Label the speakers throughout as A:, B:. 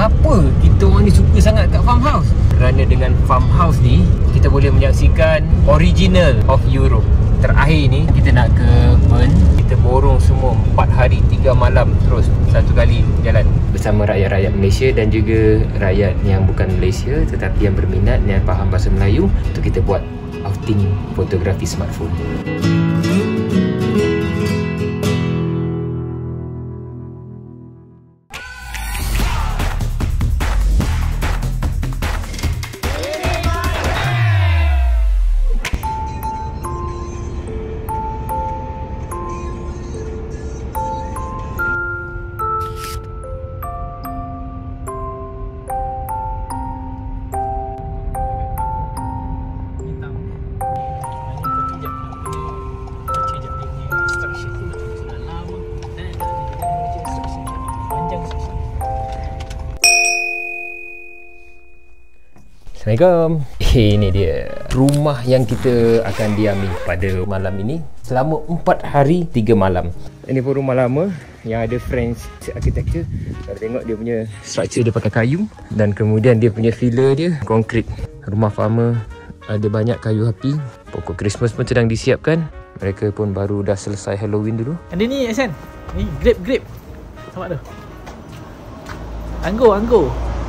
A: Kenapa kita orang ni suka sangat kat farmhouse? Kerana dengan farmhouse ni kita boleh menyaksikan original of Europe. Terakhir ni kita nak ke Bern. Kita borong semua 4 hari 3 malam terus satu kali jalan bersama rakyat-rakyat Malaysia dan juga rakyat yang bukan Malaysia tetapi yang berminat, yang faham bahasa Melayu, untuk kita buat outing fotografi smartphone. Assalamualaikum. Ini dia rumah yang kita akan diami pada malam ini selama 4 hari 3 malam. Ini pun rumah lama yang ada French architecture. Kalau tengok dia punya structure dia pakai kayu dan kemudian dia punya pillar dia konkrit. Rumah farmer ada banyak kayu api. Pokok Christmas pun sedang disiapkan. Mereka pun baru dah selesai Halloween dulu.
B: Ada ni Ahsan. Ni grape. Sama tu. Anggur.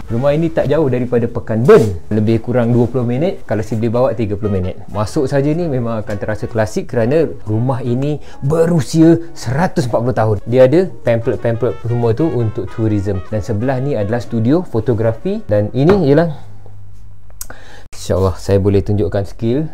A: Rumah ini tak jauh daripada Pekan Bern. Lebih kurang 20 minit. Kalau saya boleh bawa 30 minit. Masuk saja ni memang akan terasa klasik kerana rumah ini berusia 140 tahun. Dia ada pamphlet semua tu untuk tourism. Dan sebelah ni adalah studio fotografi. Dan ini ialah, InsyaAllah saya boleh tunjukkan skill.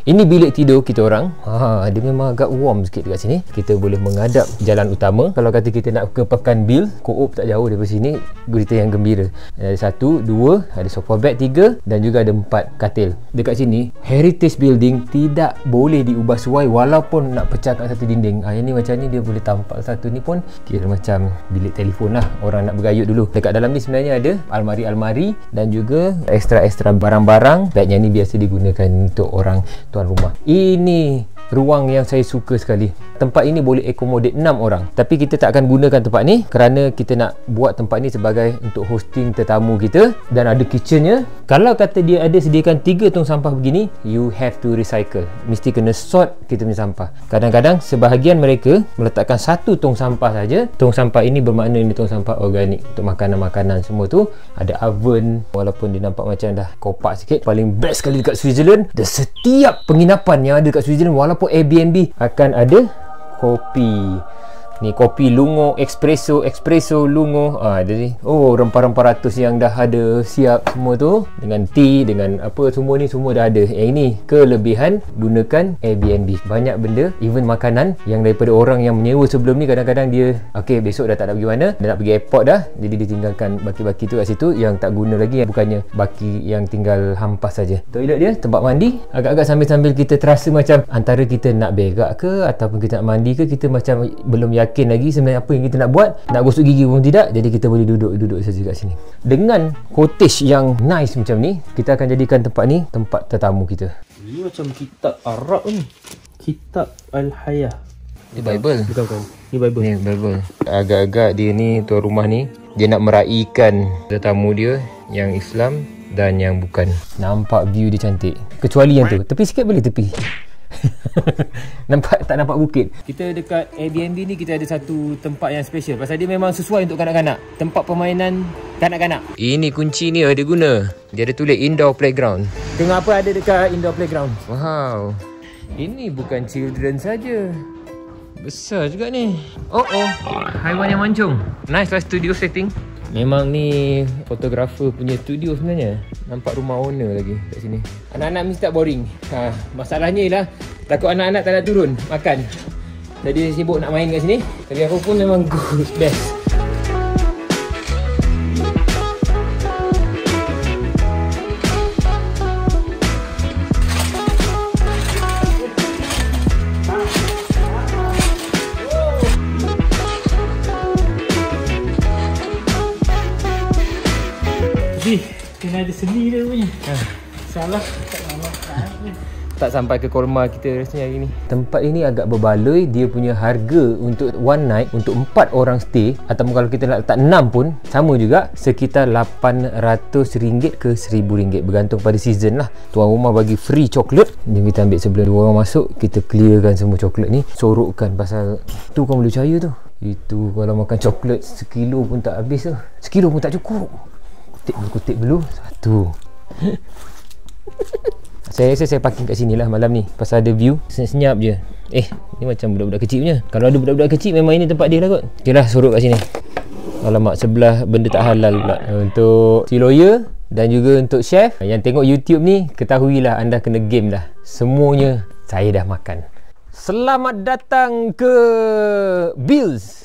A: Ini bilik tidur kita orang. Dia memang agak warm sikit dekat sini. Kita boleh menghadap jalan utama. Kalau kata kita nak ke Pekan Bil, Co-op tak jauh daripada sini. Berita yang gembira. Ada 1, 2, ada sofa bed 3 dan juga ada 4 katil. Dekat sini, heritage building tidak boleh diubah suai walaupun nak pecahkan satu dinding. Yang ni macam ni dia boleh tampak satu ni pun kira macam bilik telefon lah. Orang nak bergayut dulu. Dekat dalam ni sebenarnya ada almari-almari dan juga ekstra-ekstra barang-barang. Bednya ni biasa digunakan untuk orang tuan rumah. Ini ruang yang saya suka sekali. Tempat ini boleh accommodate 6 orang. Tapi kita tak akan gunakan tempat ni kerana kita nak buat tempat ni sebagai untuk hosting tetamu kita. Dan ada kitchennya. Kalau kata dia ada sediakan 3 tong sampah begini, you have to recycle. Mesti kena sort kita punya sampah. Kadang-kadang sebahagian mereka meletakkan 1 tong sampah saja. Tong sampah ini bermakna ini tong sampah organik untuk makanan-makanan semua tu. Ada oven walaupun dia nampak macam dah kopak sikit. Paling best sekali dekat Switzerland, dan setiap penginapan yang ada dekat Switzerland walaupun Airbnb akan ada kopi. Ni kopi lungo, espresso lungo. Jadi rempah-rempah ratus yang dah ada siap semua tu dengan tea, dengan apa semua ni semua dah ada. Yang ini kelebihan gunakan Airbnb. Banyak benda, even makanan yang daripada orang yang menyewa sebelum ni kadang-kadang dia besok dah tak nak pergi mana, dia nak pergi airport dah, jadi dia tinggalkan baki-baki tu kat situ yang tak guna lagi, yang bukannya baki yang tinggal hampas saja. Toilet dia, tempat mandi, agak-agak sambil-sambil kita terasa macam antara kita nak berak ke ataupun kita nak mandi ke, kita macam belum yakin lagi sebenarnya apa yang kita nak buat. Nak gosok gigi pun tidak, jadi kita boleh duduk saja kat sini. Dengan cottage yang nice macam ni, kita akan jadikan tempat ni tempat tetamu kita.
B: Ini macam kitab Arab ni. Kitab Al-Hayah.
A: Ini Bible.
B: Bukan. Ini Bible.
A: Ni Bible. Agak-agak dia ni, tuan rumah ni, dia nak meraihkan tetamu dia yang Islam dan yang bukan. Nampak view dia cantik. Kecuali yang tu. Tepi sikit boleh tepi. Tak nampak bukit. Kita dekat Airbnb ni kita ada satu tempat yang special pasal dia memang sesuai untuk kanak-kanak. Tempat permainan kanak-kanak. Ini kunci ni ada guna. Dia ada tulis indoor playground. Tengok apa ada dekat indoor playground. Wow. Ini bukan children saja. Besar juga ni. Haiwan yang mancung. Nice lah studio setting. Memang ni fotografer punya studio sebenarnya. Nampak rumah owner lagi kat sini. Anak-anak mesti tak boring. Masalahnya ialah takut anak-anak tak nak turun makan. Jadi sibuk nak main kat sini. Tapi aku pun memang good, best.
C: Tapi kena ada seni dia punya. Salah tak nama.
A: Tak sampai ke korma kita rasanya hari ni. Tempat ini agak berbaloi. Dia punya harga untuk one night, untuk 4 orang stay, ataupun kalau kita nak letak 6 pun sama juga, sekitar RM800 ke RM1000, bergantung pada season lah. Tuan rumah bagi free coklat. Jom kita ambil sebelum 2 orang masuk. Kita clearkan semua coklat ni, sorokkan. Pasal tu kau boleh percaya tu, itu kalau makan coklat sekilo pun tak habis tu. Sekilo pun tak cukup. Kutip dulu. Satu. Saya rasa saya parking kat sini lah malam ni, pasal ada view, senyap je. Ni macam budak-budak kecil punya. Kalau ada budak-budak kecil memang ini tempat dia lah kot. Okay lah, sorok kat sini. Alamak, sebelah benda tak halal pula. Untuk si lawyer dan juga untuk chef yang tengok YouTube ni, ketahuilah anda kena game dah. Semuanya saya dah makan. Selamat datang ke Bills.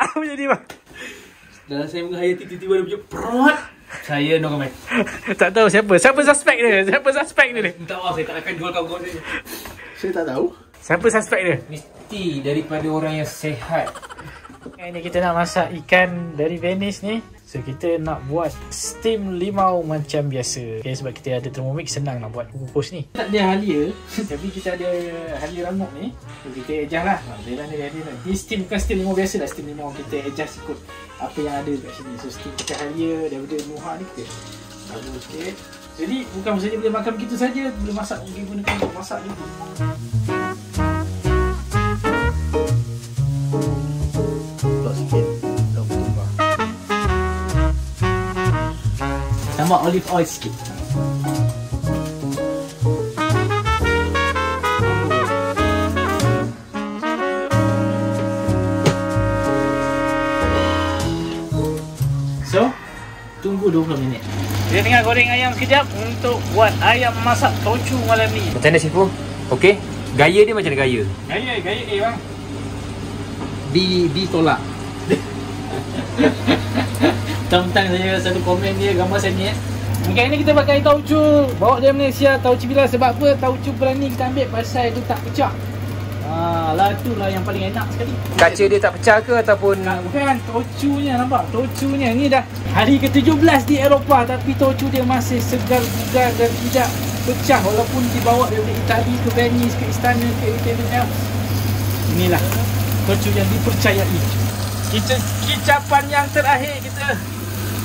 C: Apa jadi bang?
B: Dalam saya menghayati tiba-tiba dia punya perut. Saya no comment.
C: Tak tahu siapa suspek dia. Siapa suspek dia ni?
B: Minta maaf, saya tak akan jual kawan-kawan saya. Saya tak tahu.
C: Siapa suspek dia?
A: Mesti daripada orang yang sehat.
C: Ini kita nak masak ikan dari Venice ni. So kita nak buat steam limau macam biasa. Okay, sebab kita ada Thermomix, senang nak buat kukus ni. Tak ada halia, tapi kita ada halia ramuk ni. So kita adjust lah. Ni steam, bukan steam limau biasa lah. Steam limau kita adjust ikut apa yang ada kat sini. So steam kita halia daripada muha ni kita tabur sikit. Jadi bukan saja boleh makan begitu saja, boleh masak, boleh gunakan untuk masak juga. Tambah olive oil sikit. So, tunggu 20 minit. Kita tinggal goreng ayam sekejap untuk buat ayam masak tocu malam ni.
A: Macam mana Sifu? Okey? Gaya dia macam mana gaya?
C: Gaya bang.
B: Ditolak.
C: Tentang saya satu komen dia, gambar saya ni Mungkin ni kita pakai tauco, bawa dari Malaysia, tauco bila. Sebab apa? Tauco berani kita ambil pasal tu tak pecah. Lah itulah yang paling enak sekali.
A: Kaca dia tak pecah ke ataupun?
C: Bukan, taucunya nampak. Taucunya ni dah hari ke-17 di Eropah, tapi tauco dia masih segar bugar dan tidak pecah walaupun dibawa dari Itali ke Venice ke istana ke everything else. Inilah tauco yang dipercayai. Kicapan yang terakhir kita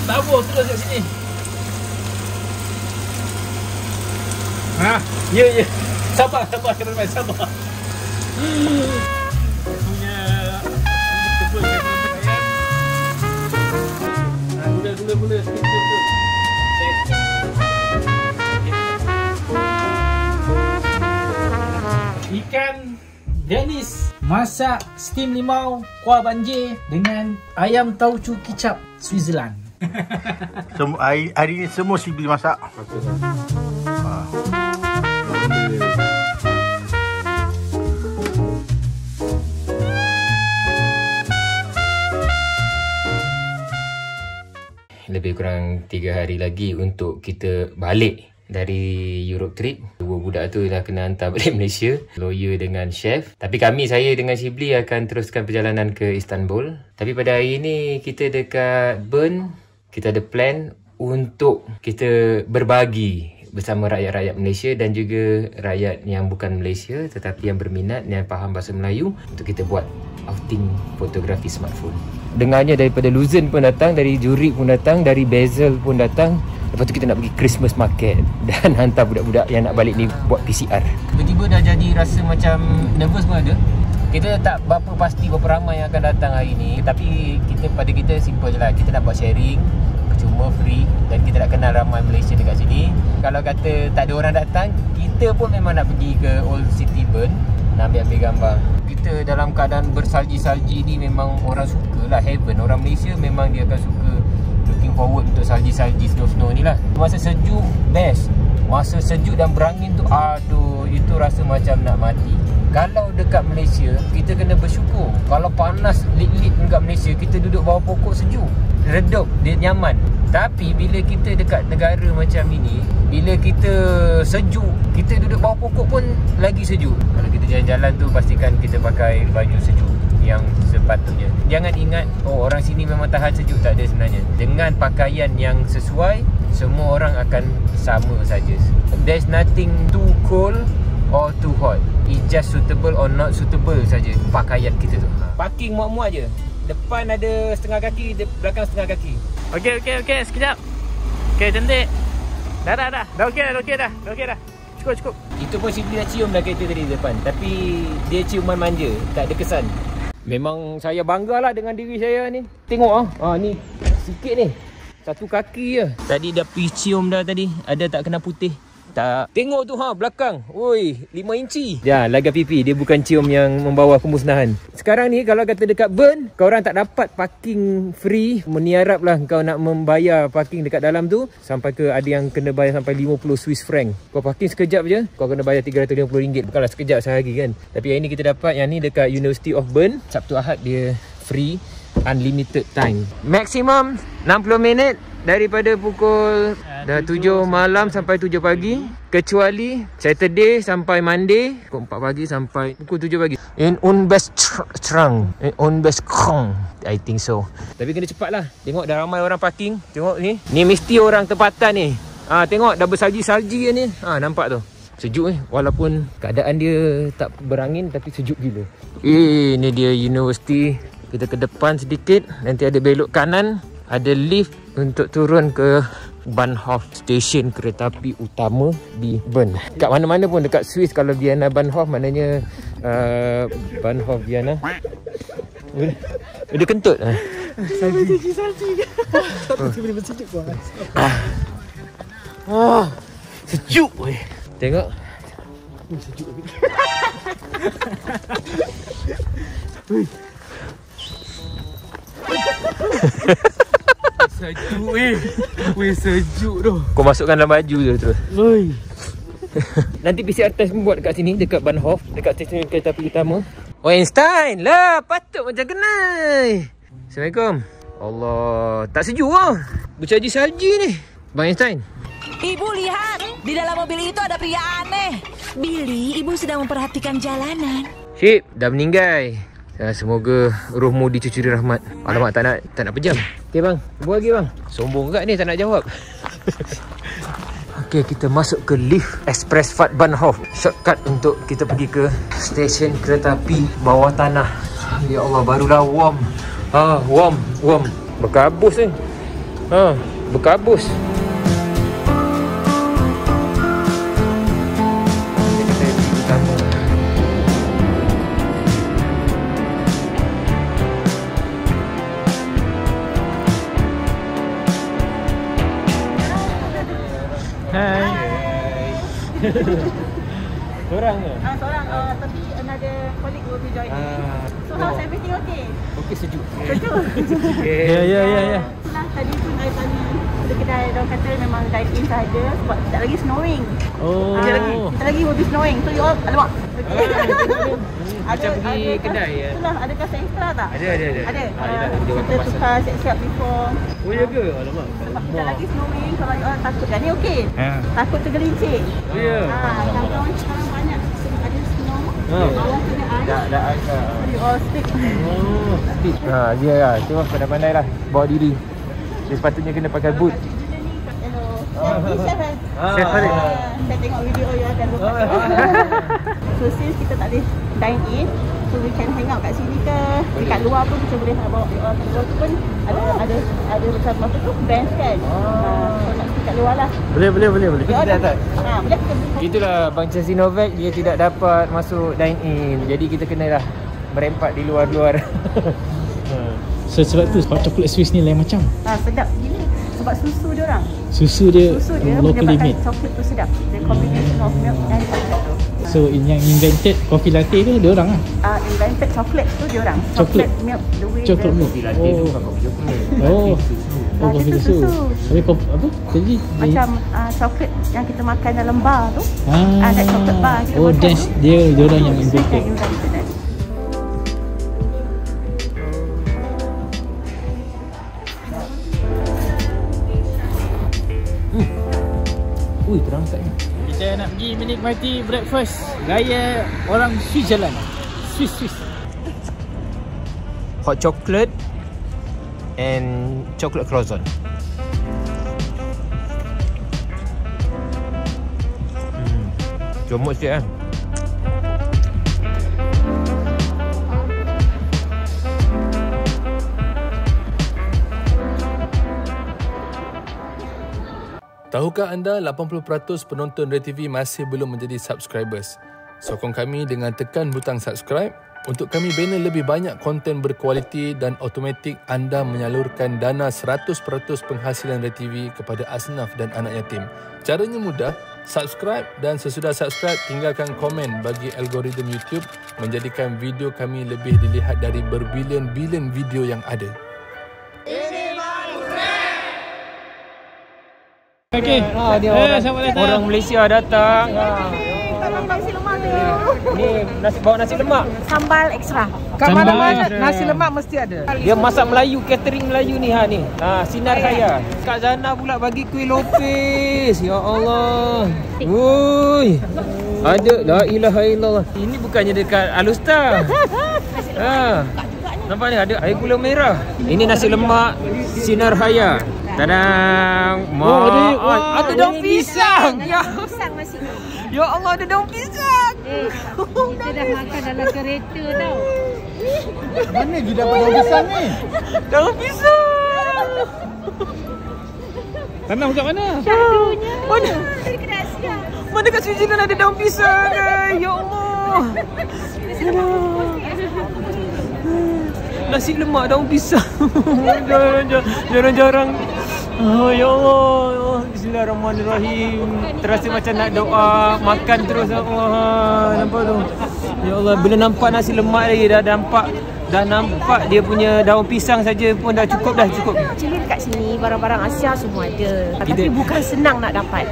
C: tabur terus kat sini. Ya. Sabar kerana sabar. Punya gula sikit. Ikan Venice masak steam limau kuah banjir dengan ayam tauco kicap Switzerland.
D: Hari ni semua si boleh masak.
A: Lebih kurang 3 hari lagi untuk kita balik dari Europe trip. 2 budak tu dah kena hantar balik Malaysia, lawyer dengan chef. Tapi saya dengan Shibli akan teruskan perjalanan ke Istanbul. Tapi pada hari ni kita dekat Bern. Kita ada plan untuk kita berbagi bersama rakyat-rakyat Malaysia dan juga rakyat yang bukan Malaysia tetapi yang berminat, yang faham bahasa Melayu, untuk kita buat outing fotografi smartphone. Dengarnya daripada Luzern pun datang, dari Zurich pun datang, dari Basel pun datang. Lepas tu kita nak pergi Christmas market dan hantar budak-budak yang nak balik ni buat PCR. Tiba-tiba dah jadi rasa macam nervous pun ada. Kita tak berapa pasti berapa ramai yang akan datang hari ni, tapi pada kita simple je lah. Kita nak buat sharing, percuma, free, dan kita nak kenal ramai Malaysia dekat sini. Kalau kata tak ada orang datang, kita pun memang nak pergi ke Old City Bern, nak ambil gambar. Kita dalam keadaan bersalji-salji ni memang orang suka lah, heaven. Orang Malaysia memang dia akan suka, looking forward untuk salji-salji snow-snow ni lah. Masa sejuk, best. Masa sejuk dan berangin tu, aduh, itu rasa macam nak mati. Kalau dekat Malaysia, kita kena bersyukur. Kalau panas lit-lit dekat Malaysia, kita duduk bawah pokok sejuk. redup, dia nyaman. Tapi bila kita dekat negara macam ini, bila kita sejuk, kita duduk bawah pokok pun lagi sejuk. Kalau kita jalan-jalan tu, pastikan kita pakai baju sejuk yang sepatutnya. Jangan ingat, oh orang sini memang tahan sejuk. Tak ada sebenarnya. Dengan pakaian yang sesuai, semua orang akan sama saja. There's nothing too cold or too hot. It's just suitable or not suitable saja pakaian kita tu. Parking muat-muat je. Depan ada setengah kaki, belakang setengah kaki.
C: Okey, sekejap. Okey, cantik. Dah. Dah okey dah. Cukup.
A: Itu pun Siti dah cium dah kereta tadi depan. Tapi dia ciuman manja, tak ada kesan. Memang saya banggalah dengan diri saya ni. Tengok ni sikit ni. Satu kaki je. Tadi dah pergi cium dah tadi. Ada tak kena putih? Tak. Tengok tu belakang. Oi, 5 inci. Ya, laga pipi. Dia bukan cium yang membawa kemusnahan. Sekarang ni kalau kata dekat Bern, kau orang tak dapat parking free. Meniarap lah kau nak membayar parking dekat dalam tu. Sampai ke ada yang kena bayar sampai 50 Swiss franc. Kau parking sekejap je, kau kena bayar RM350. Bukanlah sekejap sehari kan. Tapi yang ni kita dapat, yang ni dekat University of Bern. Sabtu Ahad dia free. Unlimited time. Maximum 60 minit. Daripada pukul 7 malam sampai 7 pagi. Kecuali Saturday sampai Monday pukul 4 pagi sampai pukul 7 pagi. In Unbestrang. I think so. Tapi kena cepat lah. Tengok dah ramai orang parking. Tengok ni. Ni mesti orang tempatan ni. Tengok dah bersalji-salji ni. Nampak tu. Sejuk walaupun keadaan dia tak berangin tapi sejuk gila. Ni dia universiti. Kita ke depan sedikit. Nanti ada belok kanan. Ada lift untuk turun ke Bahnhof, stesen kereta api utama di Bern. Kat mana-mana pun dekat Swiss, kalau Vienna Bahnhof maknanya Bahnhof Vienna. Dia kentut.
C: Salji. Tiba-tiba sejuk pun. Sejuk weh.
A: Tengok.
C: Sejuk. Sejuk sejuk tu.
A: Kau masukkan dalam baju je terus.
C: Oi.
A: Nanti PCR test pun buat dekat sini, dekat Bahnhof, dekat stesen kereta api utama. Einstein lah, patut macam kenal. Assalamualaikum. Allah, tak sejuk bercaji salji ni. Bang Einstein.
E: Ibu lihat, di dalam mobil itu ada pria aneh. Billy, ibu sedang memperhatikan jalanan.
A: Syip, dah meninggal. Semoga rohmu dicucuri rahmat. Alamak, tak nak pejam. Okey bang, buat lagi bang. Sombong kat ni, tak nak jawab. Okey, kita masuk ke lift Expressfahrt Bahnhof. Shortcut untuk kita pergi ke stesen kereta api bawah tanah. Ya Allah, barulah warm. Warm. Berkabus ni. Berkabus. Seorang ke?
F: Seorang, tapi another colleague will be joining. So how's everything okay?
A: Okey, sejuk.
F: Sejuk?
C: Ya.
F: Itulah tadi pun I tanya pada kedai, diorang kata memang dine in sahaja sebab tak lagi snowing. Kita lagi will be snowing. So you all, alamak.
A: Macam pergi kedai ya?
F: Itulah, ada kasih extra tak?
A: Ada.
F: Kita tukar siap-siap before.
C: Oh ya ke? Alamak.
F: Sebab tak lagi snowing, kalau you all takut kan ni okey. Takut tergelincir.
C: Oh ya.
F: Kalau sekarang banyak ada snow, bawah kena ais.
A: Dah ais lah.
F: You all stick.
A: Stick. Dia lah. Cuma pandai-pandai lah bawa diri. Dia sepatutnya kena pakai boot.
F: Chef Farid. Saya tengok video you akan lupa. So since kita tak boleh dine in, so we can hang out kat sini ke dekat luar pun kita boleh bawa you all keluar pun ada macam apa tu bench kan. So nak pergi kat luar lah.
C: Boleh.
A: Kita dah tak?
F: Boleh kita pergi.
A: Itulah Bang Sinovac, dia tidak dapat masuk dine in. Jadi kita kenalah merempat di luar-luar.
C: So sebab coklat Swiss ni lain macam.
F: Sedap gila sebab susu dia orang.
C: Susu dia locally
F: menyebabkan
C: made.
F: coklat tu sedap. The combination of milk and chocolate tu.
C: So yang invented coffee latte tu dia orang lah.
F: Invented chocolate tu dia orang.
C: Chocolate
F: Milk, the way
C: Chocolate milk. Kopi susu. Tapi apa? Jadi
F: macam coklat yang kita makan dalam bar tu. Ada coklat bar kita makan
C: that's
F: tu.
C: dia orang yang invented.
F: Invented.
C: pergi menikmati breakfast gaya orang Switzerland. Swiss.
A: Hot chocolate and chocolate croissant. Comot sikit kan.
G: Tahukah anda 80% penonton RayTV masih belum menjadi subscribers? Sokong kami dengan tekan butang subscribe untuk kami bina lebih banyak konten berkualiti dan automatik anda menyalurkan dana 100% penghasilan RayTV kepada asnaf dan anak yatim. Caranya mudah, subscribe dan sesudah subscribe tinggalkan komen bagi algoritma YouTube menjadikan video kami lebih dilihat dari berbilion-bilion video yang ada.
C: Okey.
A: Dia
C: selamat datang.
A: orang Malaysia datang.
F: Tolong nasi lemak tu.
A: Ni bawa nasi lemak.
F: Sambal ekstra.
C: Kat mana-mana
H: nasi lemak mesti ada.
A: Dia masak Melayu, catering Melayu ni ni. Sinar saya. Kak Zana pula bagi kuih lopis. Ya Allah. Woi. Ada la ilaha illallah. Ini bukannya dekat Alustar. Nampak ni ada air gula merah. Ini nasi lemak Sinar Haya. Tadang. Ada daun pisang.
F: Ya, pisang nasi.
A: Ya Allah, ada daun pisang.
H: Kita dah makan dalam kereta tau.
D: Mana you dapat daun pisang ni?
A: Daun pisang.
C: Tanam kat mana?
H: Satunya.
A: Mana?
H: Dekat Asia.
A: Mana kat Switzerland ada daun pisang? Ya Allah. Nasi lemak daun pisang. Jarang-jarang. Oh ya Allah. Bismillahirrahmanirrahim. Terasa macam nak doa, makan terus Allah. Nampak tu. Ya Allah, bila nampak nasi lemak lagi dah nampak dia punya daun pisang saja pun dah cukup.
F: Actually dekat sini barang-barang Asia semua ada. Tapi bukan senang nak dapat.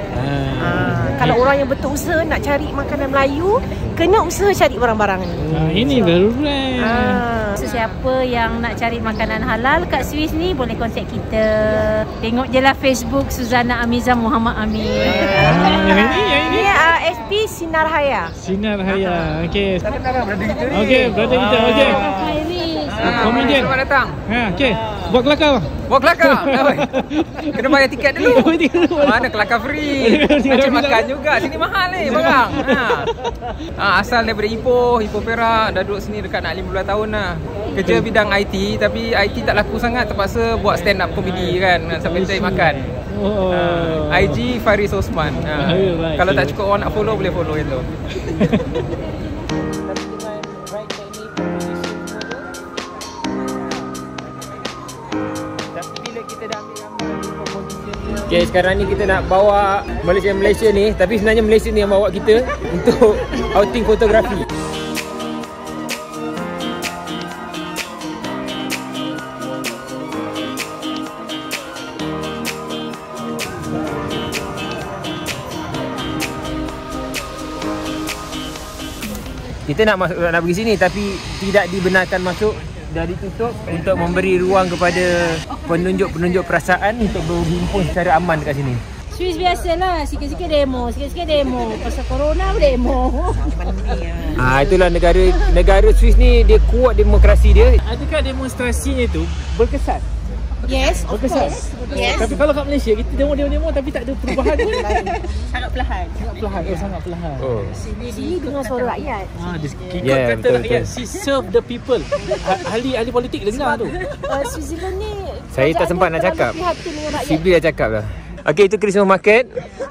F: Kalau orang yang betul usaha nak cari makanan Melayu, kena usaha cari barang-barang ni.
C: Ini darurat.
H: Siapa yang nak cari makanan halal kat Swiss ni boleh kontak kita. Tengok je lah Facebook Suzana Amiza Muhammad Amin.
F: Ini FB Sinar Haya.
C: Sinar Haya. Okey. Okey, brother kita. Okey. Komedian.
A: Selamat datang.
C: Okey. Buat kelakar.
A: Kena bayar tiket dulu. Mana kelakar free. Macam makan juga. Sini mahal ni barang. Asal daripada Ipoh Perak. Dah duduk sini dekat nak 15 tahun dah. Kerja bidang IT, tapi IT tak laku sangat, terpaksa buat stand up comedy kan sambil cari makan. IG Faris Osman. Kalau tak cukup orang nak follow, boleh follow itu. Okay, sekarang ni kita nak bawa Malaysia ni, tapi sebenarnya Malaysia ni yang bawa kita untuk outing fotografi. Kita nak pergi sini tapi tidak dibenarkan masuk, dah ditutup untuk memberi ruang kepada penunjuk-penunjuk perasaan untuk berhimpun secara aman dekat sini.
H: Swiss biasalah, sikit-sikit demo. Pasal corona demo.
A: Itulah negara Swiss ni, dia kuat demokrasi dia.
C: Adakah demonstrasinya tu berkesan?
F: Yes, of
C: Berkesan.
F: course. Yes.
C: Tapi kalau kat Malaysia kita demo tapi tak ada perubahan pun.
F: Sangat perlahan.
C: Sangat perlahan.
F: Sini dengan suara rakyat.
C: Kikut kata rakyat, she serve the people. Ahli politik dengar tu.
F: Switzerland ni
A: Saya tak sempat nak cakap. Sibli dah cakap dah. Okey, itu Christmas market.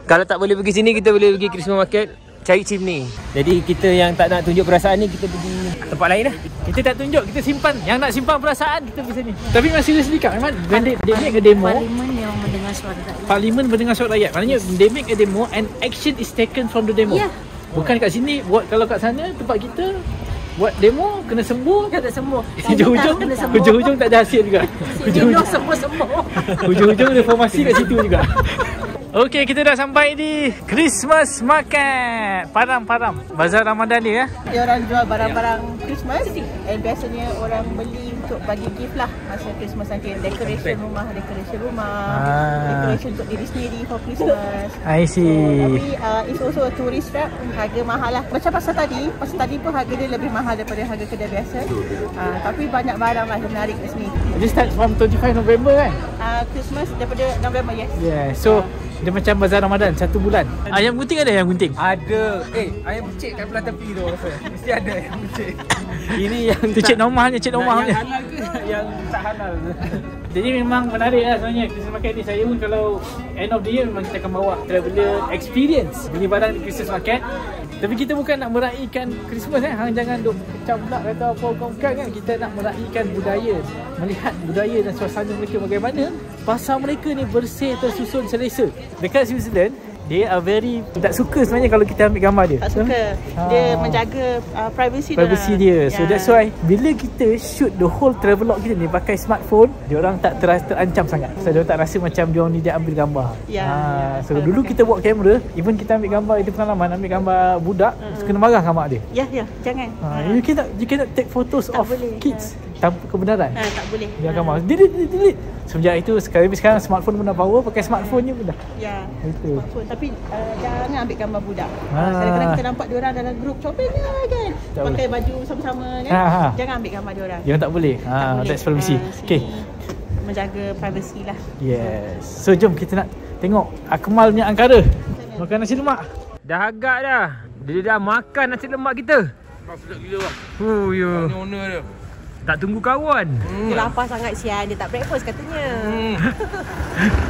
A: Kalau tak boleh pergi sini, kita boleh pergi Christmas market cari chimney. Jadi kita yang tak nak tunjuk perasaan ni, kita pergi tempat lain lah.
C: Kita tak tunjuk, kita simpan. Yang nak simpan perasaan, kita pergi sini. Tapi masih sedikit memang they make a demo.
H: Parlimen yang mendengar suara rakyat.
C: Parlimen mendengar suara rakyat. Maknanya they make a demo and action is taken from the demo.
H: Ya.
C: Bukan kat sini, kalau kat sana tempat kita buat demo kena sembuh. Hujung-hujung tak ada hasil juga. Hujung-hujung reformasi kat situ juga. Okey, kita dah sampai di Christmas Market. Param. Bazar Ramadan ni ya.
F: Dia orang jual barang-barang Christmas, and biasanya orang beli untuk bagi gift lah masa Christmas nanti. Decoration rumah, decoration untuk diri sendiri for Christmas.
C: I see.
F: Tapi it's also a tourist trap, harga mahal lah. Macam pasal tadi pun harga dia lebih mahal daripada harga kedai biasa. Tapi banyak barang lah yang menarik kat sini.
C: It start from 25 November kan?
F: Christmas daripada November, yes.
C: Yeah, so dia macam bazar Ramadan 1 bulan. Ayam gunting ada ayam gunting?
A: Ada. Ayam becik kat belah tepi tu rasa. Mesti ada ayam becik.
C: Ini yang tu cik normalnya.
A: Yang halal ke yang tak halal?
C: Jadi memang menarik lah sebenarnya Christmas market ni. Saya pun kalau end of the year memang kita akan bawa traveller experience beli barang di Christmas market. Tapi kita bukan nak meraihkan Christmas Hang jangan duk pecah pula kata apa bukan kan. Kita nak meraihkan budaya, melihat budaya dan suasana mereka bagaimana. Pasar mereka ni bersih, tersusun, selesa. Dekat Switzerland, dia are very tak suka sebenarnya kalau kita ambil gambar dia.
F: Tak suka. Dia menjaga privacy
C: dia. So that's why bila kita shoot the whole travelog kita ni pakai smartphone, dia orang tak terancam sangat. So dia tak rasa macam dia orang ni dia ambil gambar. So dulu kita bawa kamera, even kita ambil gambar, itu pengalaman ambil gambar budak, kena marah dengan mak dia.
F: Ya, jangan.
C: You cannot take photos of kids tanpa kebenaran.
F: Tak boleh.
C: Dia akan marah. Delete. Semenjak itu sekarang smartphone pun dah power, pakai smartphone je pun dah.
F: Ya.
C: Itu.
F: Tapi jangan ambil gambar budak. Kadang-kadang kita nampak diorang dalam grup shopping kan. Pakai baju sama-sama kan. Jangan ambil gambar diorang.
C: Dia tak boleh. That's privacy. Okay.
F: Menjaga privacy lah.
C: Yes. So jom kita nak tengok Akmal punya angkara. Makan nasi lemak.
A: Dah agak dah. Dia dah makan nasi lemak kita.
G: Sedap gila bang.
A: Tanya owner dia. Tak tunggu kawan.
F: Dia lapar sangat sian. Dia tak breakfast katanya.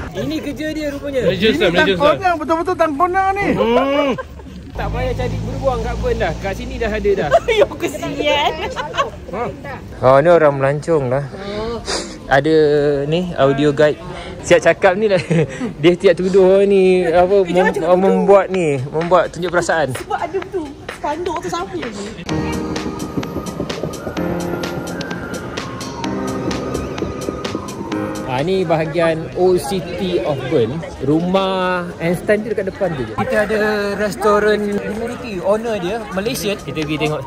A: Ini kerja dia rupanya.
G: Ini
D: tangkonang, betul-betul tangkonang ni.
A: Tak payah cari berbuang kat pun dah. Kat sini dah ada dah.
F: Yo kesian.
A: Ni orang melancong lah. Ada ni audio guide. Siap cakap ni lah. Dia tiap tuduh ni apa membuat tunjuk perasaan.
F: Sebab ada tu spanduk tu siapa ni?
A: Ni bahagian Old City of Bern. Rumah Einstein tu dekat depan tu je. Kita ada restoran Dimiriki. Owner dia Malaysian. Kita pergi tengok.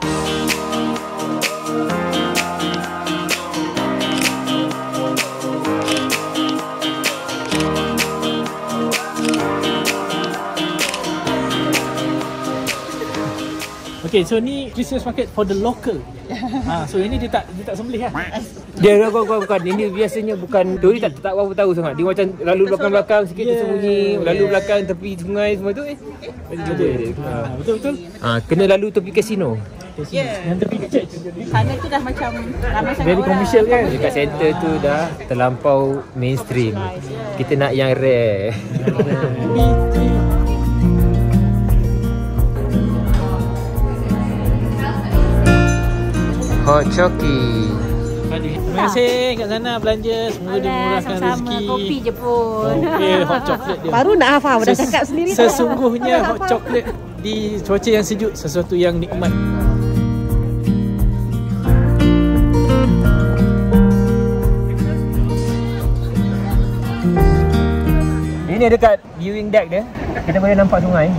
C: Okay, so ni Christmas market for the local. So ini dia tak sembelih lah.
A: Dia bukan. Ini biasanya bukan. Dori tak apa tahu sangat. Dia macam lalu belakang-belakang sikit tersembunyi, lalu belakang tepi sungai semua tu.
C: Betul.
A: Kena lalu tepi kasino.
C: Yang tepi kecil.
F: Sana tu dah macam ramai sangat
C: very
F: orang.
C: commercial kan.
A: Dekat center tu dah terlampau mainstream. Kita nak yang rare. Hot Choki.
C: Terima kasih kat sana belanja. Semoga dia memurahkan rezeki.
H: Kopi je pun.
C: Hot chocolate dia.
F: Baru nak hafal dah cakap sendiri.
C: Sesungguhnya hot chocolate di cuaca yang sejuk sesuatu yang nikmat.
A: Ini dekat viewing deck dia. Kita boleh nampak sungai.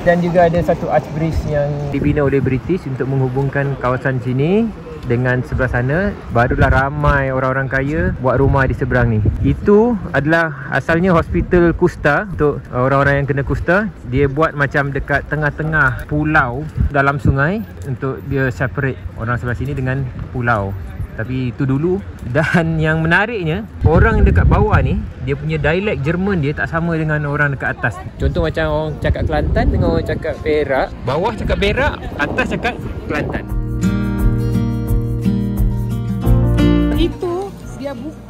A: Dan juga ada satu arch bridge yang dibina oleh British untuk menghubungkan kawasan sini dengan sebelah sana. Barulah ramai orang-orang kaya buat rumah di seberang ni. Itu adalah asalnya hospital kusta untuk orang-orang yang kena kusta. Dia buat macam dekat tengah-tengah pulau dalam sungai untuk dia separate orang sebelah sini dengan pulau. Tapi itu dulu. Dan yang menariknya, orang dekat bawah ni, dia punya dialek Jerman dia tak sama dengan orang dekat atas. Contoh macam orang cakap Kelantan dengan orang cakap Perak. Bawah cakap Perak, atas cakap Kelantan.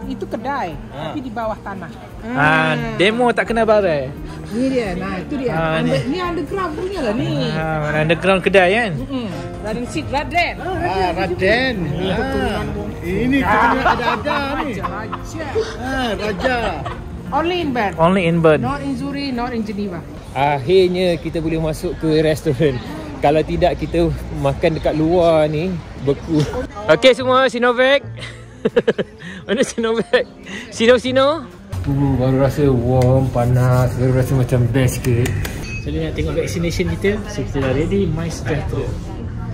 I: Itu kedai, tapi di bawah tanah.
C: Demo tak kena barai.
I: Ni dia, itu dia. Ni underground punya lah ni.
C: Underground kedai kan?
I: Raden Sid Raden.
D: Raden. Ini ada ni. Raja.
I: Only in Bern.
C: Only in Bern.
I: Not in Zurich, not in Geneva.
A: Akhirnya kita boleh masuk ke restoran. Kalau tidak kita makan dekat luar ni beku. Okey semua, Sinovac. Mana Sinovac? Sino. Baru rasa warm, panas, baru rasa macam best sikit.
C: Jadi nak tengok vaccination kita. So kita dah ready, My Sejahtera.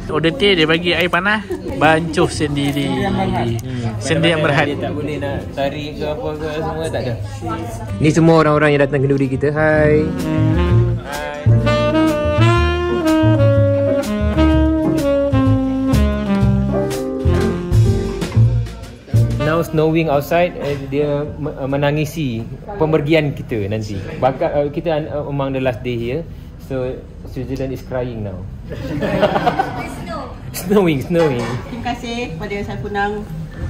C: Order teh dia bagi air panas, bancuh sendiri. Sendi yang berhati.
A: Dia tak boleh nak tarik ke apa ke semua, tak ada. Ni semua orang-orang yang datang kenduri kita. Hai. Now snowing outside, dia menangisi pemergian kita nanti. Kita among the last day here, so Switzerland is crying now. Snowing.
F: Terima kasih kepada Saifunang,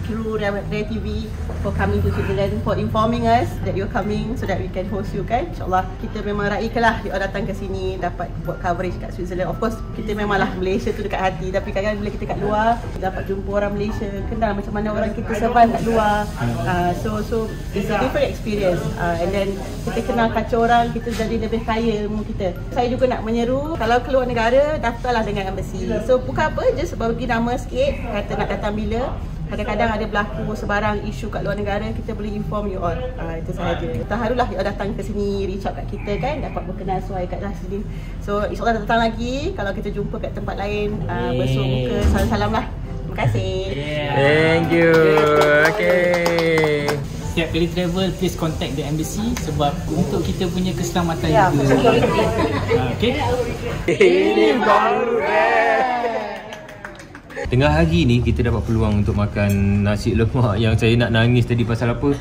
F: kru Rai TV for coming to Switzerland, for informing us that you're coming so that we can host you kan. InsyaAllah kita memang raikanlah dia datang ke sini dapat buat coverage kat Switzerland. Of course kita memanglah Malaysia tu dekat hati, tapi kadang-kadang bila kita kat luar dapat jumpa orang Malaysia, kenal macam mana orang kita survive kat luar. So it's a different experience, and then kita kenal culture orang, kita jadi lebih kaya ilmu kita. Saya juga nak menyeru, kalau keluar negara daftarlah dengan embassy. So bukan apa, just bagi nama sikit, kata nak datang bila. Kadang-kadang ada berlaku sebarang isu kat luar negara, kita boleh inform you all. Itu sahaja. Terharulah you all datang ke sini, reach out kat kita kan, dapat berkenal suai kat sini. So insyaAllah datang lagi, kalau kita jumpa kat tempat lain, bersuah muka, salam-salam lah. Terima kasih.
A: Thank you. Okay.
C: Setiap kali travel, please contact the embassy sebab untuk kita punya keselamatan juga. Okay.
A: Ini baru tengah hari ni kita dapat peluang untuk makan nasi lemak yang saya nak nangis tadi pasal apa?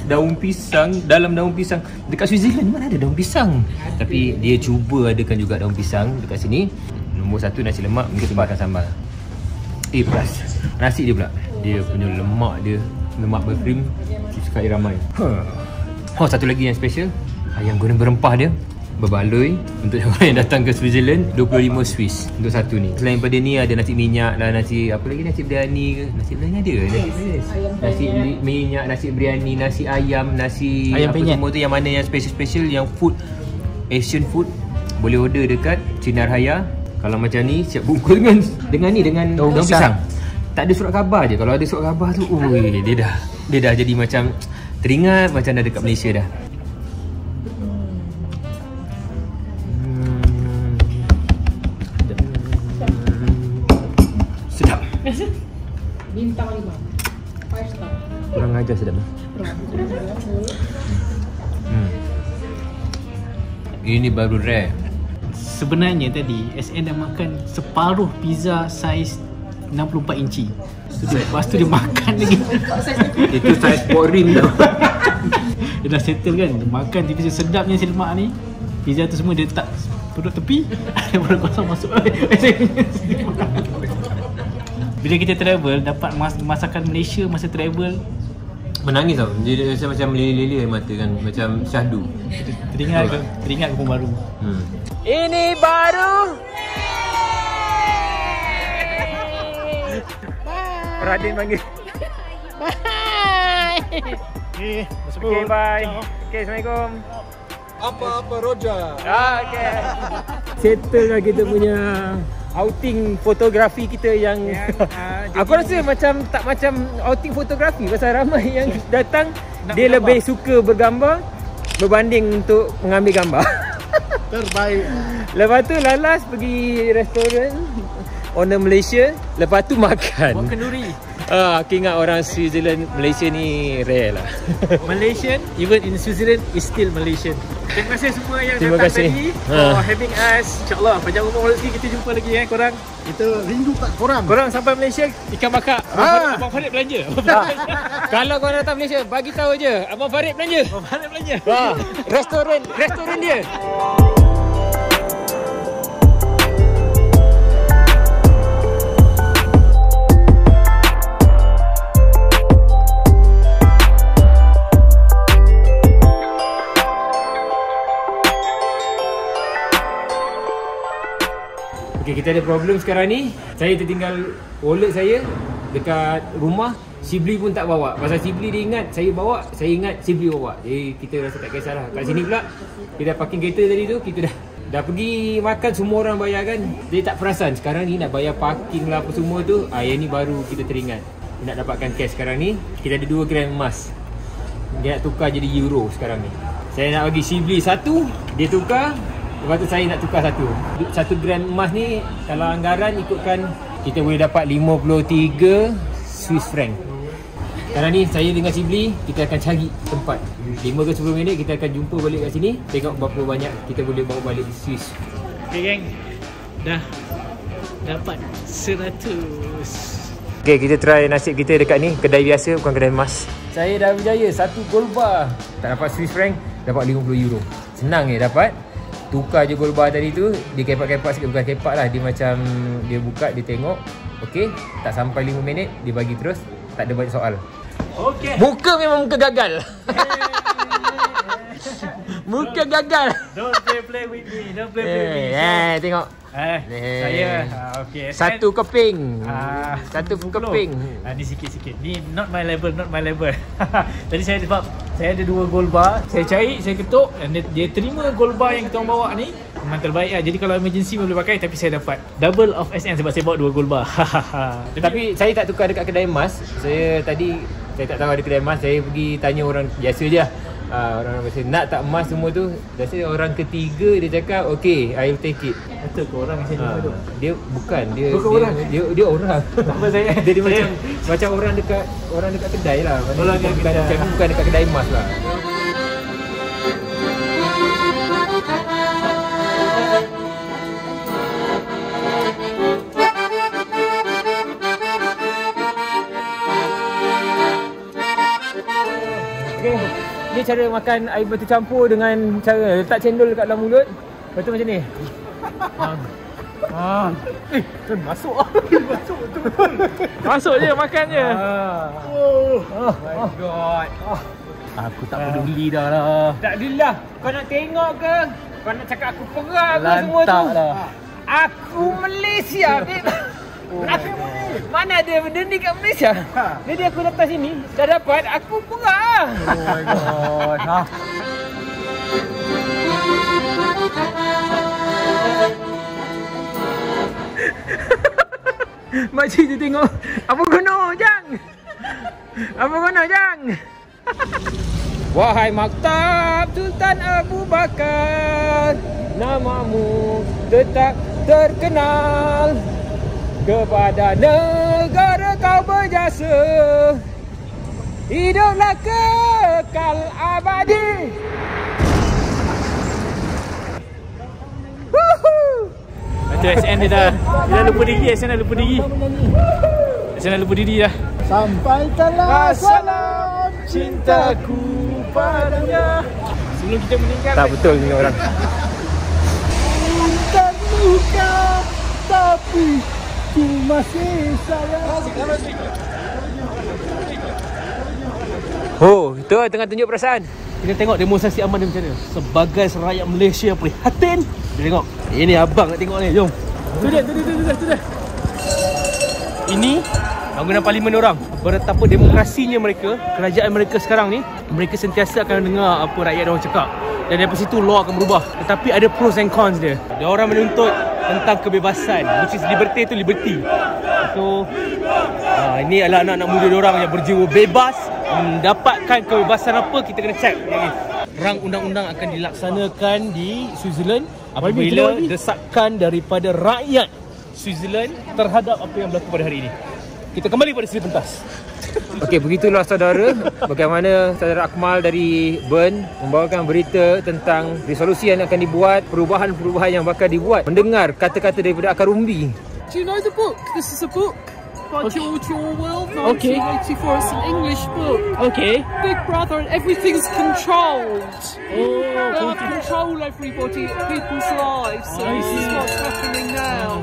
A: Daun pisang, dalam daun pisang. Dekat Switzerland mana ada daun pisang? Tapi dia cuba adakan juga daun pisang dekat sini. Nombor 1 nasi lemak, mungkin tempatkan sambal. Plus nasi dia pula, dia punya lemak dia, lemak berkrim, suka ramai. Satu lagi yang special, ayam goreng berempah dia berbaloi untuk orang yang datang ke Switzerland, 25 Swiss untuk satu ni. Selain pada ni ada nasi minyak lah, nasi apa lagi, nasi biryani ke? Nasi biryani ada? Nasi minyak, nasi biryani, nasi ayam, nasi
C: ayam
A: apa
C: penyet.
A: semua tu yang mana yang special-special, yang food, Asian food, boleh order dekat Cinar Haya. Kalau macam ni siap bungkus dengan daun pisang. Tak ada surat khabar je. Kalau ada surat khabar tu, dia dah jadi macam teringat macam dah dekat Malaysia dah.
I: Bintang 5. 5 star.
A: Kurang ajar sedap. Ini baru rare.
C: Sebenarnya tadi SN dah makan separuh pizza saiz 64 inci. Lepas tu dia makan lagi.
A: Itu saiz pot rim tu.
C: Dia dah settle kan. Dia makan tiba-tiba sedapnya si lemak ni. Pizza tu semua dia letak perut tepi. Ada perut kosong masuk. Bila kita travel, dapat masakan Malaysia masa travel,
A: menangis tau. Dia rasa macam meleleh-leleh air mata kan, macam syahdu.
C: Teringat kampung baru.
A: Ini baru. Radin panggil. Bye. Okay, bye. Okay, Assalamualaikum.
D: Apa Roger?
A: Okay. Settle lah kita punya outing fotografi kita yang aku rasa macam tak macam outing fotografi pasal ramai yang datang dia lebih suka bergambar berbanding untuk mengambil gambar.
D: Terbaik.
A: Lepas tu lalas pergi restoran owner Malaysia, lepas tu makan.
C: Buat kenduri.
A: Aku ingat orang Switzerland, Malaysia ni rare lah.
C: Malaysian, even in Switzerland is still Malaysian. Terima kasih semua yang
A: Terima
C: datang
A: kasih.
C: tadi for having us. InsyaAllah panjang umur rezeki kita jumpa lagi korang.
D: Kita rindu tak korang.
C: Korang sampai Malaysia ikan bakar. Abang Farid belanja.
A: Kalau korang datang Malaysia, bagi tahu je Abang Farid belanja.
C: Abang Farid belanja.
A: Restoran dia. Okay, kita ada problem sekarang ni. Saya tertinggal wallet saya dekat rumah. Sibli pun tak bawa. Pasal Sibli dia ingat saya bawa, saya ingat Sibli bawa. Jadi kita rasa tak kisahlah. Kat sini pula kita parking kereta tadi tu, kita dah pergi makan, semua orang bayar kan. Dia tak perasan sekarang ni nak bayar parking lah apa semua tu. Yang ni baru kita teringat nak dapatkan cash sekarang ni. Kita ada 2 gram emas. Dia nak tukar jadi euro sekarang ni. Saya nak bagi Sibli 1, dia tukar. Lepas tu saya nak tukar satu. 1 gram emas ni kalau anggaran ikutkan kita boleh dapat 53 Swiss franc. Sekarang ni saya dengan Cibli kita akan cari tempat 5 ke 10 minit kita akan jumpa balik kat sini. Tengok berapa banyak kita boleh bawa balik Swiss.
C: Okay geng, dah dapat 100.
A: Okay, kita try nasib kita dekat ni. Kedai biasa, bukan kedai emas. Saya dah berjaya 1 gold bar. Tak dapat Swiss franc, dapat 50 euro. Senang je dapat. Tukar je gold bar tadi tu. Dia kepak-kepak sikit, bukan kepak lah. Dia macam, dia buka, dia tengok. Okay, tak sampai 5 minit, dia bagi terus. Tak ada banyak soal.
C: Okay.
A: Muka memang muka gagal. Muka gagal.
C: Don't play with me. Don't play with me.
A: Tengok.
C: Saya okay.
A: 1 keping. 1 keping.
C: Ni sikit-sikit. Ni not my level. Tadi saya sebab saya ada 2 gold bar. Saya cari, saya ketuk dan dia terima gold bar yang kita orang bawa ni. Memang terbaik lah. Jadi kalau emergency boleh pakai. Tapi saya dapat double of SN sebab saya bawa 2 gold bar.
A: Tapi saya tak tukar dekat kedai emas. Saya tak tahu ada kedai emas. Saya pergi tanya orang biasa je lah. Orang biasa nak tak emas semua tu. Biasa orang ketiga dia cakap okay, I'll take it.
C: Betul ke orang yang saya jumpa tu?
A: Dia bukan dia
C: orang.
A: Dia orang.
C: Apa saya?
A: Dia macam orang dekat kedai lah.
C: Orang
A: bukan dekat kedai emas lah. Okay. Ni cara makan air batu campur dengan cara letak cendol dekat dalam mulut. Lepas tu macam ni. Masuk. Masuk betul-betul.
C: Masuk je, makan je.
A: Oh my god.
C: Aku tak peduli dah lah.
A: Tak adalah. Kau nak tengok ke? Kau nak cakap aku perah ke semua tu?
C: Lah.
A: Aku Malaysia, babe. Mana ada benda ni kat Malaysia? Jadi aku datang sini, dah dapat, aku perah.
C: Oh my god.
A: Makcik tu tengok. Apa guna, Jang? Apa guna, Jang? Wahai Maktab Sultan Abu Bakar, namamu tetap terkenal. Kepada negara kau berjasa, hiduplah kekal abadi.
C: Macam SN dia dah lupa diri. SN dah lupa diri dah.
D: Sampaikanlah salam
C: Cintaku padanya. Sebelum kita meninggal.
A: Tak betul ni orang.
D: dan luka, tapi ku masih sayang.
A: Oh, itu tengah tunjuk perasaan.
B: Kita tengok demonstrasi aman dia macam mana. Sebagai rakyat Malaysia yang prihatin, kita tengok. Ini abang nak tengok ni, jom. Tu dia. Ini bangunan parlimen orang. Betapa demokrasinya mereka, kerajaan mereka sekarang ni, mereka sentiasa akan dengar apa rakyat orang cakap. Dan daripada situ law akan berubah. Tetapi ada pros and cons dia. Dia orang menuntut tentang kebebasan, which is liberty tu liberty. So ini adalah anak-anak muda diorang yang berjiwa bebas. Mendapatkan kebebasan apa, kita kena check. Rang undang-undang akan dilaksanakan di Switzerland apabila desakan daripada rakyat Switzerland terhadap apa yang berlaku pada hari ini. Kita kembali pada sisi pentas.
A: Okey, begitulah saudara, bagaimana saudara Akmal dari Bern membawakan berita tentang resolusi yang akan dibuat, perubahan-perubahan yang bakal dibuat. Mendengar kata-kata daripada Akar Rumbi.
I: Do you know the book? This is a book by George Orwell, 1984. It's an English book.
B: Okay.
I: Big Brother, and everything's controlled.
B: Oh,
I: They have control everybody, people's lives. So this is what's happening now.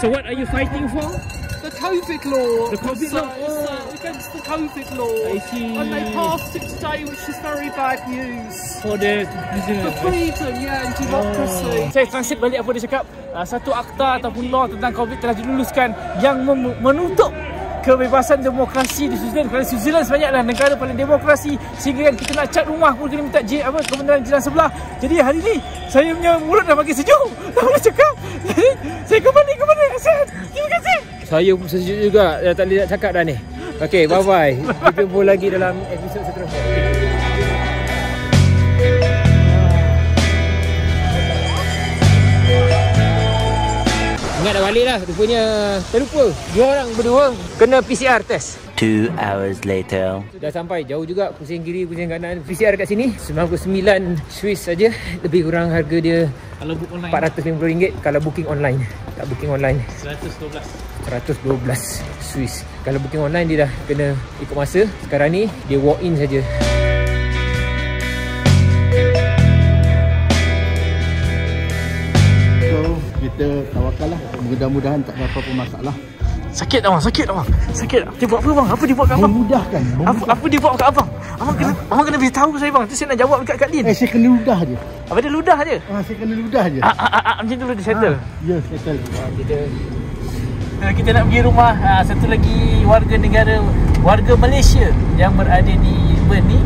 B: So what are you fighting for?
I: The COVID law.
B: The COVID law?
I: It's against the COVID law.
B: I see.
I: And they passed it today, which is very bad news.
B: For the
I: freedom, yeah, and democracy.
B: Saya translate balik apa dia cakap. Satu akta ataupun law tentang COVID telah diluluskan yang menutup kebebasan demokrasi di Switzerland. Kerana Switzerland sebenarnya adalah negara paling demokrasi, sehingga kan kita nak cat rumah pun kena minta kebenaran jiran sebelah. Jadi hari ni saya punya mulut dah makin sejuk, tak boleh cakap. Jadi saya kembali Sihat. Terima kasih.
A: Saya pun sejuk juga, tak boleh nak cakap dah ni. Okey, bye-bye. Kita jumpa lagi dalam episod seterusnya. dah balik lah. Rupanya terlupa. Dia orang berdua kena PCR test.
J: 2 hours later.
A: Dah sampai jauh juga, pusing kiri pusing kanan. PCR kat sini 99 Swiss saja. Lebih kurang harga dia
C: Kalau book online
A: RM450 kalau booking online. Tak booking online
C: 112
A: Swiss. Kalau booking online dia dah kena ikut masa. Sekarang ni dia walk in saja.
D: So kita tawakal lah. Mudah-mudahan tak ada apa-apa masalah.
C: Sakit abang. Dia buat apa bang? Apa dia buat kat abang?
D: Memudahkan.
C: Apa dia buat kat abang? Abang kena beritahu saya bang. Tu saya nak jawab dekat Lin.
D: Saya kena ludah je.
C: Apa dia ludah je?
D: Saya kena ludah je.
C: Macam tu dia settle.
D: Ya, settle.
C: Kita nak pergi rumah satu lagi warga Malaysia yang berada di Bern ni.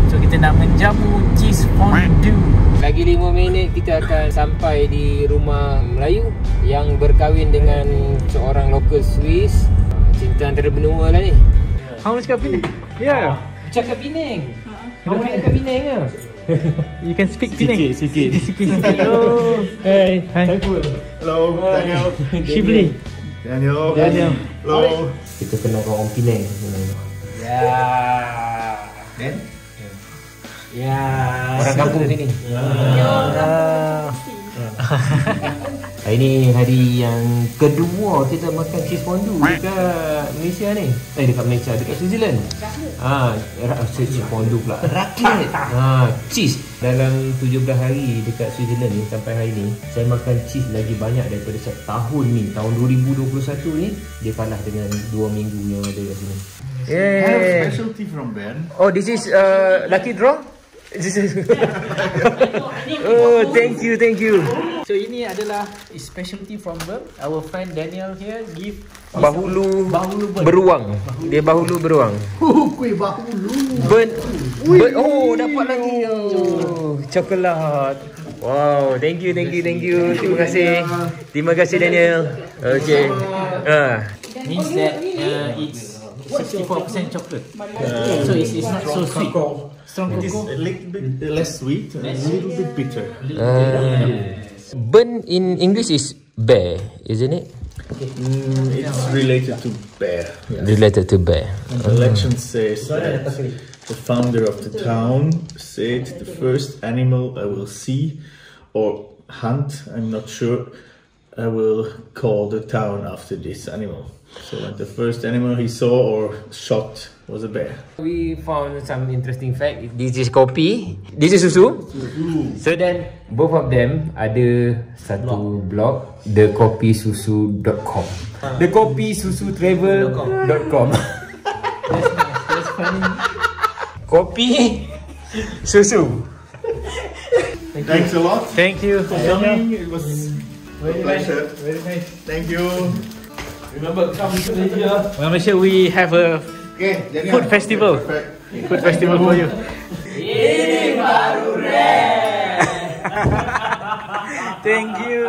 C: So kita nak menjamu cheese fondue.
A: Lagi 5 minit kita akan sampai di rumah Melayu yang berkahwin dengan seorang lokal Swiss. Cinta antara benua lah ni.
C: Kamu cakap Penang? Ya.
A: Cakap Penang. Kamu nak cakap Penang ke?
C: You can speak Penang.
D: Sikit.
C: Hello. Hey. Hi.
D: Hello, Daniel.
C: Shibli.
D: Daniel. Hello.
A: Kita kena orang Penang. Ya.
D: Dan?
A: Ya. Orang kampung sini. Hari ni hari yang kedua kita makan cheese fondue dekat Malaysia ni. Dekat Malaysia, dekat Switzerland. Cheese fondue pula. Rakyat. Cheese. Dalam 17 hari dekat Switzerland ni sampai hari ni, saya makan cheese lagi banyak daripada tahun ni. Tahun 2021 ni dia kalah dengan 2 minggu yang ada kat sini.
D: I have specialty from Ben.
A: Oh, this is lucky draw? Oh, thank you.
C: So ini adalah specialty from Bern. Our friend Daniel here give
A: Bahulu beruang. Dia bahulu beruang.
D: Kuih bahulu.
A: Oh, dapat lagi. Oh, coklat. Wow, thank you. Terima kasih Daniel. Okay.
C: means that it's 64% chocolate. So it's not so sweet. Strong
D: It is a little bit less sweet and a little bit bitter.
A: Bern in English is bear, isn't it?
D: It's related to bear. Yeah.
A: Related to bear.
D: And the legend says that the founder of the town said the first animal I will see or hunt, I'm not sure, I will call the town after this animal. So the first animal he saw or shot was a bear.
A: We found some interesting fact. This is kopi, this is susu. So then both of them ada satu blog, thekopisusu.com. thekopisusutravel.com.
C: That's funny.
A: Kopi susu.
D: Thanks a lot.
C: Thank you for
D: coming. It was a pleasure.
C: Very nice.
D: Thank you.
C: Remember, come to Malaysia. Well, Malaysia, we have a food festival. Food festival for you. Ini baru rare. Thank you.